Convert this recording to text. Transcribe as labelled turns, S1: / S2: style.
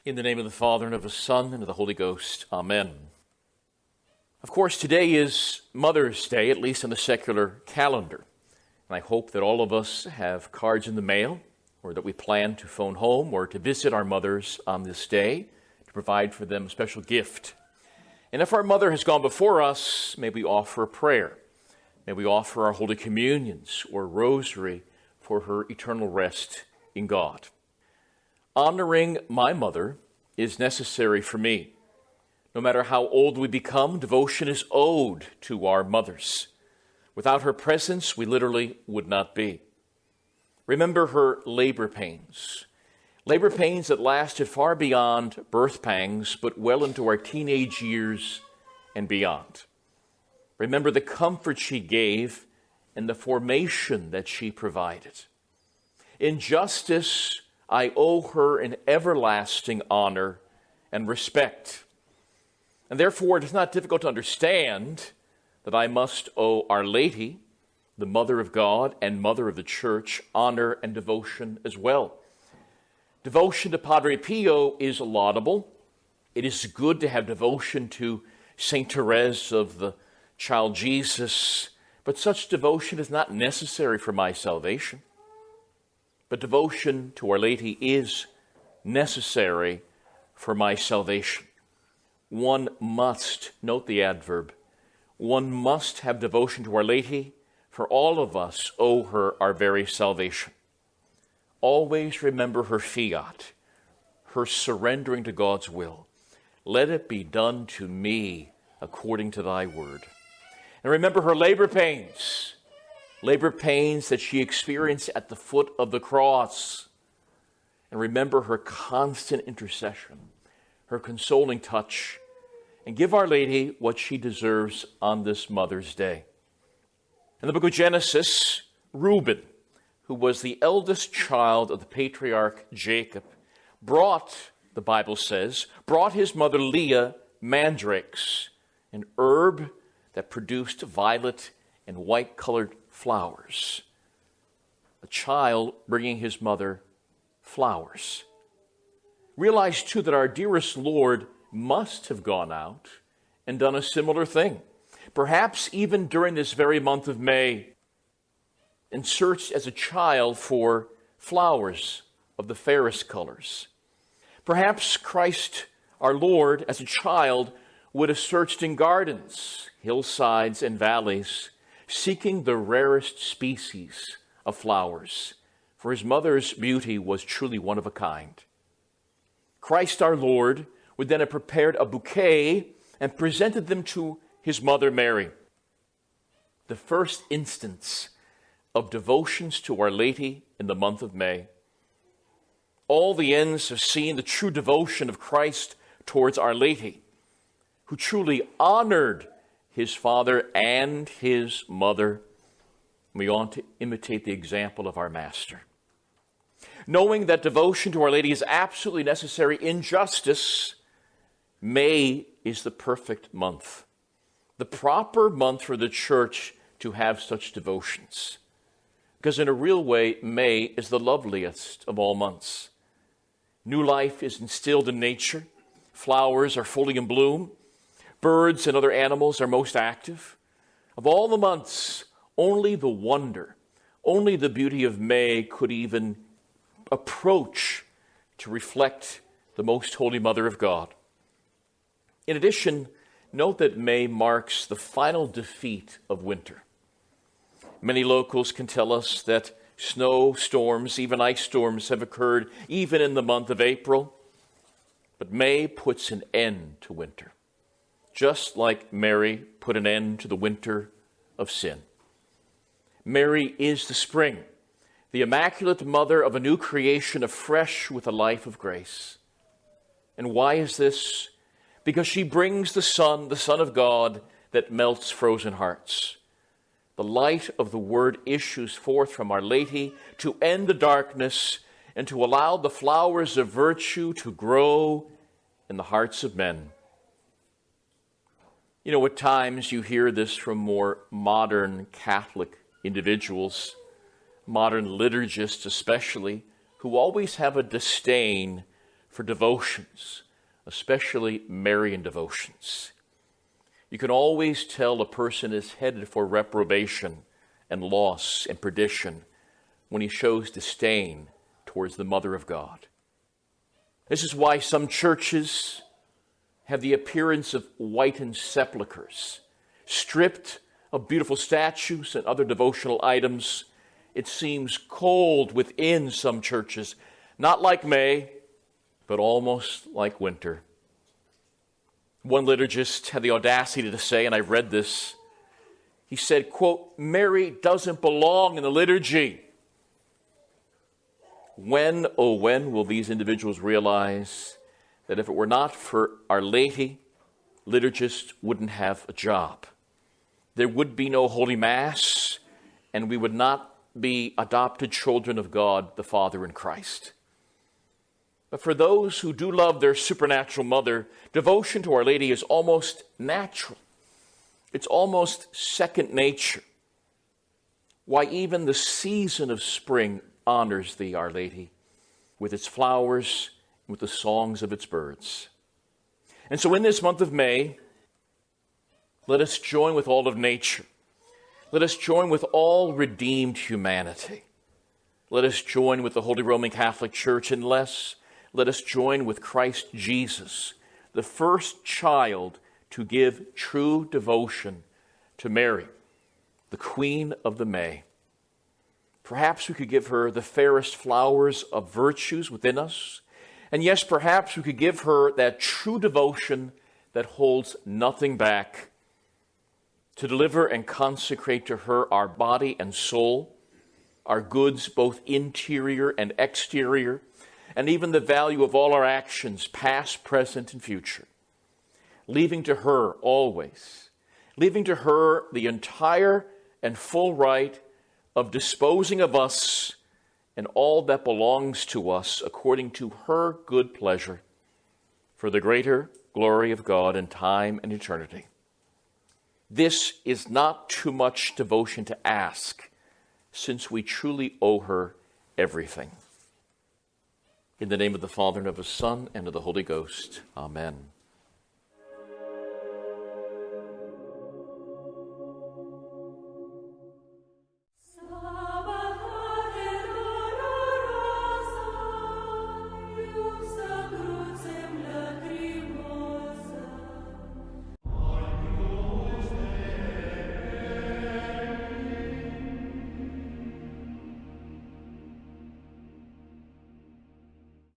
S1: In the name of the Father, and of the Son, and of the Holy Ghost. Amen. Of course, today is Mother's Day, at least on the secular calendar. And I hope that all of us have cards in the mail, or that we plan to phone home or to visit our mothers on this day to provide for them a special gift. And if our mother has gone before us, may we offer a prayer. May we offer our Holy Communions or Rosary for her eternal rest in God. Honoring my mother is necessary for me. No matter how old we become, devotion is owed to our mothers. Without her presence, we literally would not be. Remember her labor pains that lasted far beyond birth pangs, but well into our teenage years and beyond. Remember the comfort she gave and the formation that she provided. In justice, I owe her an everlasting honor and respect. And therefore, it is not difficult to understand that I must owe Our Lady, the Mother of God and Mother of the Church, honor and devotion as well. Devotion to Padre Pio is laudable. It is good to have devotion to Saint Therese of the Child Jesus, but such devotion is not necessary for my salvation. But devotion to Our Lady is necessary for my salvation. One must, note the adverb, one must have devotion to Our Lady, for all of us owe her our very salvation. Always remember her fiat, her surrendering to God's will. Let it be done to me according to thy word. And remember her labor pains that she experienced at the foot of the cross. And remember her constant intercession, her consoling touch, and give Our Lady what she deserves on this Mother's Day. In the book of Genesis, Reuben, who was the eldest child of the patriarch Jacob, brought, the Bible says, his mother Leah mandrakes, an herb that produced violet and white-colored flowers. A child bringing his mother flowers. Realize, too, that our dearest Lord must have gone out and done a similar thing, perhaps even during this very month of May, and searched as a child for flowers of the fairest colors. Perhaps Christ, our Lord, as a child, would have searched in gardens, hillsides, and valleys, seeking the rarest species of flowers, for his mother's beauty was truly one of a kind. Christ our Lord would then have prepared a bouquet and presented them to his mother Mary. The first instance of devotions to Our Lady in the month of May. All the ends have seen the true devotion of Christ towards Our Lady, who truly honored his father and his mother. We ought to imitate the example of our Master. Knowing that devotion to Our Lady is absolutely necessary in justice, May is the perfect month, the proper month for the Church to have such devotions. Because in a real way, May is the loveliest of all months. New life is instilled in nature. Flowers are fully in bloom. Birds and other animals are most active. Of all the months, only the wonder, only the beauty of May could even approach to reflect the Most Holy Mother of God. In addition, note that May marks the final defeat of winter. Many locals can tell us that snowstorms, even ice storms, have occurred even in the month of April. But May puts an end to winter, just like Mary put an end to the winter of sin. Mary is the spring, the Immaculate Mother of a new creation, afresh with a life of grace. And why is this? Because she brings the Son of God, that melts frozen hearts. The light of the Word issues forth from Our Lady to end the darkness and to allow the flowers of virtue to grow in the hearts of men. You know, at times you hear this from more modern Catholic individuals, modern liturgists especially, who always have a disdain for devotions, especially Marian devotions. You can always tell a person is headed for reprobation and loss and perdition when he shows disdain towards the Mother of God. This is why some churches have the appearance of whitened sepulchres, stripped of beautiful statues and other devotional items. It seems cold within some churches, not like May, but almost like winter. One liturgist had the audacity to say, and I read this, he said, quote, "Mary doesn't belong in the liturgy." When, oh when, will these individuals realize that if it were not for Our Lady, liturgists wouldn't have a job? There would be no Holy Mass, and we would not be adopted children of God, the Father in Christ. But for those who do love their supernatural mother, devotion to Our Lady is almost natural. It's almost second nature. Why, even the season of spring honors thee, Our Lady, with its flowers, with the songs of its birds. And so in this month of May, let us join with all of nature. Let us join with all redeemed humanity. Let us join with the Holy Roman Catholic Church, and let us join with Christ Jesus, the first child to give true devotion to Mary, the Queen of the May. Perhaps we could give her the fairest flowers of virtues within us. And yes, perhaps we could give her that true devotion that holds nothing back, to deliver and consecrate to her our body and soul, our goods both interior and exterior, and even the value of all our actions, past, present, and future. Leaving to her always, leaving to her the entire and full right of disposing of us and all that belongs to us according to her good pleasure, for the greater glory of God in time and eternity. This is not too much devotion to ask, since we truly owe her everything. In the name of the Father, and of the Son, and of the Holy Ghost. Amen.